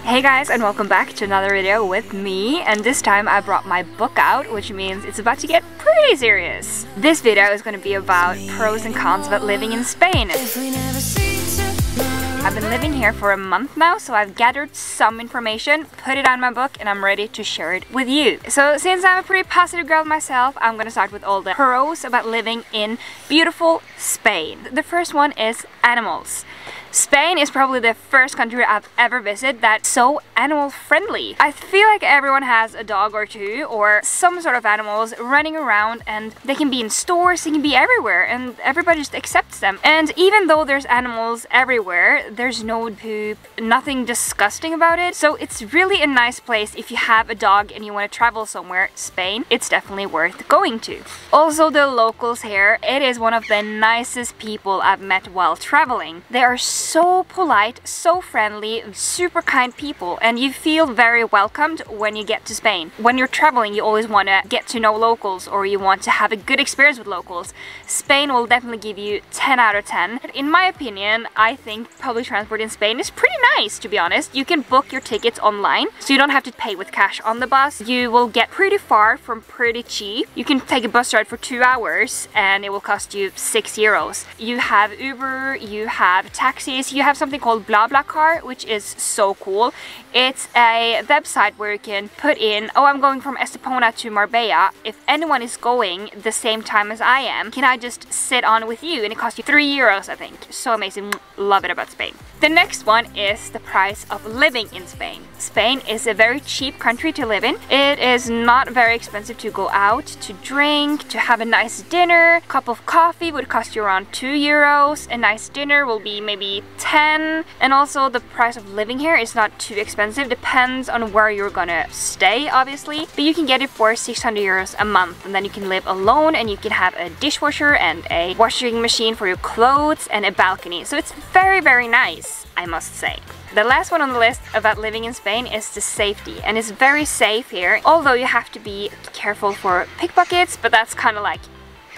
Hey guys, and welcome back to another video with me, and this time I brought my book out, which means it's about to get pretty serious. This video is going to be about pros and cons about living in Spain. I've been living here for a month now, so I've gathered some information, put it on my book, and I'm ready to share it with you. So since I'm a pretty positive girl myself, I'm gonna start with all the pros about living in beautiful Spain. The first one is animals. Spain is probably the first country I've ever visited that's so animal friendly. I feel like everyone has a dog or two or some sort of animals running around, and they can be in stores, they can be everywhere, and everybody just accepts them. And even though there's animals everywhere, there's no poop, nothing disgusting about it. So it's really a nice place if you have a dog and you want to travel somewhere. Spain, it's definitely worth going to. Also, the locals here, it is one of the nicest people I've met while traveling. They are so polite, so friendly, super kind people, and you feel very welcomed when you get to Spain. When you're traveling, you always want to get to know locals, or you want to have a good experience with locals. Spain will definitely give you 10 out of 10. In my opinion, I think public transport in Spain is pretty nice, to be honest. You can book your tickets online, so you don't have to pay with cash on the bus. You will get pretty far from pretty cheap. You can take a bus ride for 2 hours and it will cost you 6 euros. You have Uber, you have taxis, you have something called BlaBlaCar, which is so cool. It's a website where you can put in, oh, I'm going from Estepona to Marbella. If anyone is going the same time as I am, can I just sit on with you? And it costs you 3 euros, I think. So amazing. Love it about Spain. The next one is the price of living in Spain. Spain is a very cheap country to live in. It is not very expensive to go out, to drink, to have a nice dinner. A cup of coffee would cost you around 2 euros. A nice dinner will be maybe 10. And also the price of living here is not too expensive. Depends on where you're gonna stay, obviously. But you can get it for 600 euros a month. And then you can live alone, and you can have a dishwasher and a washing machine for your clothes and a balcony. So it's very, very nice, I must say. The last one on the list about living in Spain is the safety, and it's very safe here, although you have to be careful for pickpockets, but that's kind of like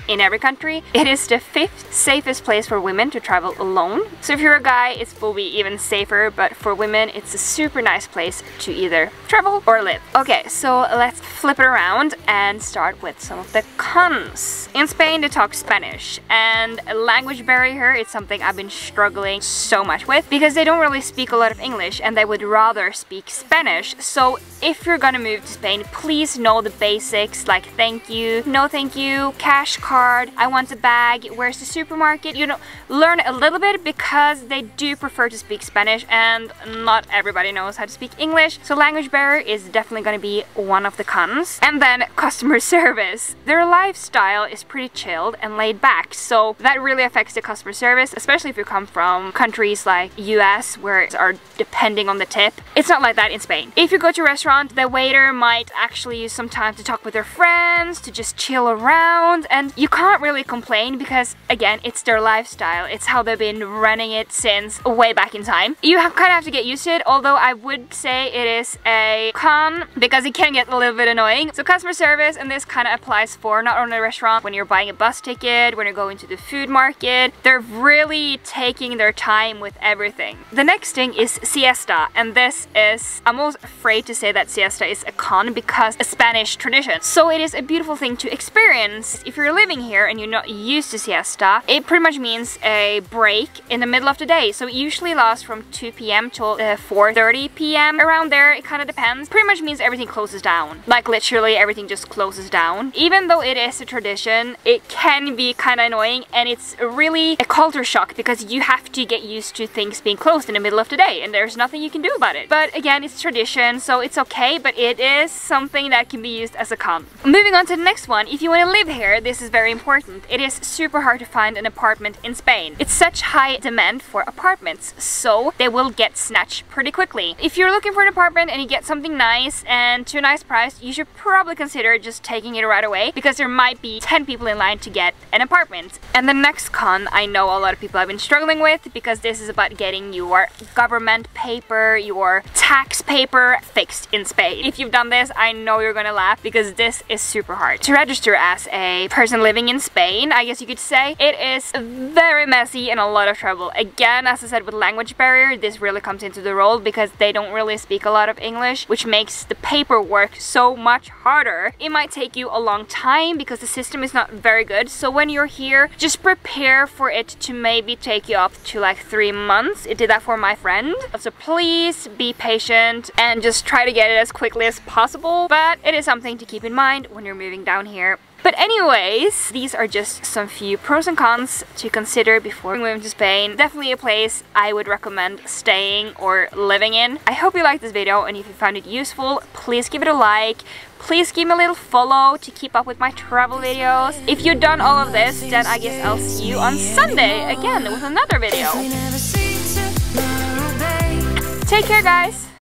in every country. It is the 5th safest place for women to travel alone. So if you're a guy, it will be even safer, but for women, it's a super nice place to either travel or live. Okay, so let's flip it around and start with some of the cons. In Spain, they talk Spanish, and a language barrier is something I've been struggling so much with because they don't really speak a lot of English and they would rather speak Spanish. So if you're gonna move to Spain, please know the basics like thank you, no thank you, cash card, I want a bag, where's the supermarket? You know, learn a little bit because they do prefer to speak Spanish and not everybody knows how to speak English. So language barrier is definitely going to be one of the cons. And then customer service. Their lifestyle is pretty chilled and laid back, so that really affects the customer service, especially if you come from countries like US where it's are depending on the tip. It's not like that in Spain. If you go to a restaurant, the waiter might actually use some time to talk with their friends, to just chill around, and you can't really complain because, again, it's their lifestyle. It's how they've been running it since way back in time. You kind of have to get used to it, although I would say it is a con because it can get a little bit annoying. So customer service, and this kind of applies for not only a restaurant, when you're buying a bus ticket, when you're going to the food market, they're really taking their time with everything. The next thing is siesta, and this is, I'm almost afraid to say that siesta is a con because a Spanish tradition. So it is a beautiful thing to experience. If you're living here and you're not used to siesta, it pretty much means a break in the middle of the day. So it usually lasts from 2 p.m. till 4:30 p.m. around there. It kind of depends. Pretty much means everything closes down. Like literally everything just closes down. Even though it is a tradition, it can be kind of annoying, and it's really a culture shock because you have to get used to things being closed in the middle of the day and there's nothing you can do about it. But again, it's tradition, so it's okay, but it is something that can be used as a con. Moving on to the next one, if you want to live here, this is very important. It is super hard to find an apartment in Spain. It's such high demand for apartments, so they will get snatched pretty quickly. If you're looking for an apartment and you get something nice and to a nice price, you should probably consider just taking it right away because there might be 10 people in line to get an apartment. And the next con I know a lot of people have been struggling with because this is about getting your government paper, your tax paper fixed in Spain. If you've done this, I know you're gonna laugh because this is super hard. To register as a person living living in Spain, I guess you could say. It is very messy and a lot of trouble. Again, as I said, with language barrier, this really comes into the role because they don't really speak a lot of English, which makes the paperwork so much harder. It might take you a long time because the system is not very good. So when you're here, just prepare for it to maybe take you up to like 3 months. It did that for my friend. So please be patient and just try to get it as quickly as possible. But it is something to keep in mind when you're moving down here. But anyways, these are just some few pros and cons to consider before moving to Spain. Definitely a place I would recommend staying or living in. I hope you liked this video, and if you found it useful, please give it a like. Please give me a little follow to keep up with my travel videos. If you've done all of this, then I guess I'll see you on Sunday again with another video. Take care, guys!